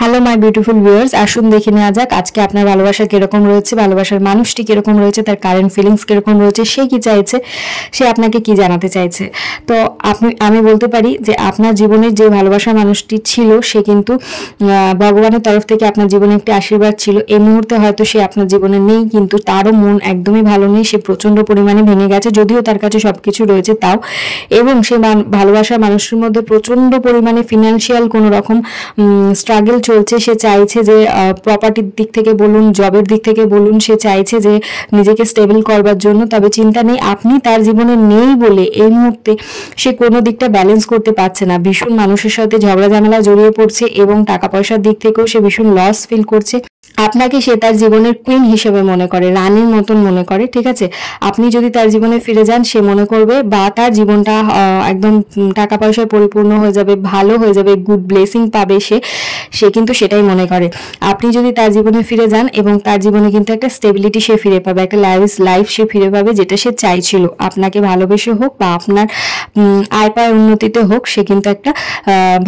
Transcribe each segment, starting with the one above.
Hello my beautiful viewers, আসুন দেখে নেওয়া যাক আজকে আপনার ভালোবাসা কিরকম রয়েছে, ভালোবাসার মানুষটি কিরকম রয়েছে, তার কারেন্ট ফিলিংস কিরকম রয়েছে, সে কি চাইছে, সে আপনাকে কি জানাতে চাইছে। তো আমি বলতে পারি যে আপনার জীবনের যে ভালোবাসার মানুষটি ছিল সে কিন্তু ভগবানের তরফ থেকে আপনার জীবনে একটি আশীর্বাদ ছিল। এই মুহূর্তে হয়তো সে আপনার জীবনে নেই, কিন্তু তারও মন একদমই ভালো নেই, সে প্রচণ্ড পরিমাণে ভেঙে গেছে, যদিও তার কাছে সব কিছু রয়েছে তাও। এবং সে ভালোবাসার মানুষের মধ্যে প্রচণ্ড পরিমাণে ফিনান্সিয়াল কোনো রকম স্ট্রাগল চলছে। সে চাইছে যে প্রপার্টির দিক থেকে বলুন, জবের দিক থেকে বলুন, সে চাইছে যে নিজেকে স্টেবল করবার জন্য। তবে চিন্তা নেই, আপনি তার জীবনে নেই বলে এই মুহূর্তে সে কোনো দিকটা ব্যালেন্স করতে পারছে না, ভীষণ মানুষের সাথে ঝগড়া ঝামেলা জড়িয়ে পড়ছে এবং টাকা পয়সার দিক থেকেও সে ভীষণ লস ফিল করছে। আপনাকে সে তার জীবনের কুইন হিসেবে মনে করে, রানীর মতন মনে করে, ঠিক আছে। আপনি যদি তার জীবনে ফিরে যান সে মনে করবে বা তার জীবনটা একদম টাকা পয়সায় পরিপূর্ণ হয়ে যাবে, ভালো হয়ে যাবে, গুড ব্লেসিং পাবে সে কিন্তু সেটাই মনে করে। আপনি যদি তার জীবনে ফিরে যান এবং তার জীবনে কিন্তু একটা স্টেবিলিটি সে ফিরে পাবে, একটা লাইফ সে ফিরে পাবে, যেটা সে চাইছিল। আপনাকে ভালোবেসে হোক বা আপনার আয় পায় উন্নতিতে হোক, সে কিন্তু একটা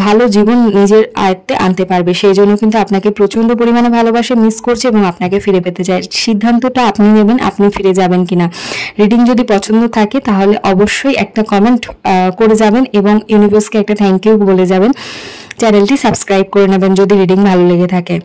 ভালো জীবন নিজের আয়ত্তে আনতে পারবে। সেই জন্য কিন্তু আপনাকে প্রচণ্ড পরিমাণে ভালোবাসে, মিস করছে এবং আপনাকে ফিরে পেতে চায়। সিদ্ধান্তটা আপনি নেবেন, আপনি ফিরে যাবেন কিনা। রিডিং যদি পছন্দ থাকে তাহলে অবশ্যই একটা কমেন্ট করে যাবেন এবং ইউনিভার্সকে একটা থ্যাংক ইউ বলে যাবেন। চ্যানেলটি সাবস্ক্রাইব করে নেবেন যদি রিডিং ভালো লেগে থাকে।